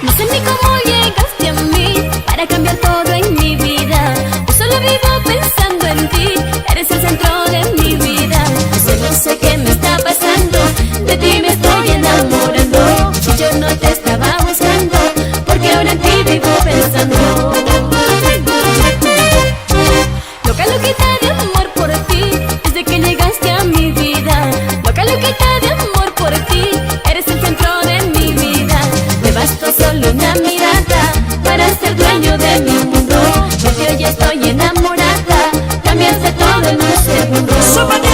No sé ni cómo llegaste a mí para cambiar todo en mi vida. Yo solo vivo pensando en ti, eres el centro de mi vida. No sé qué me está pasando, de ti me estoy enamorando. Si yo no te estaba buscando, porque ahora en ti vivo pensando. Loca, loquita de amor por ti, desde que llegaste a mi vida. Loca, loquita de amor por ti, eres el centro de mi vida. Me bastó solo una mirada para ser dueño de mi mundo. De ti hoy estoy enamorada, cambiaste todo en un segundo.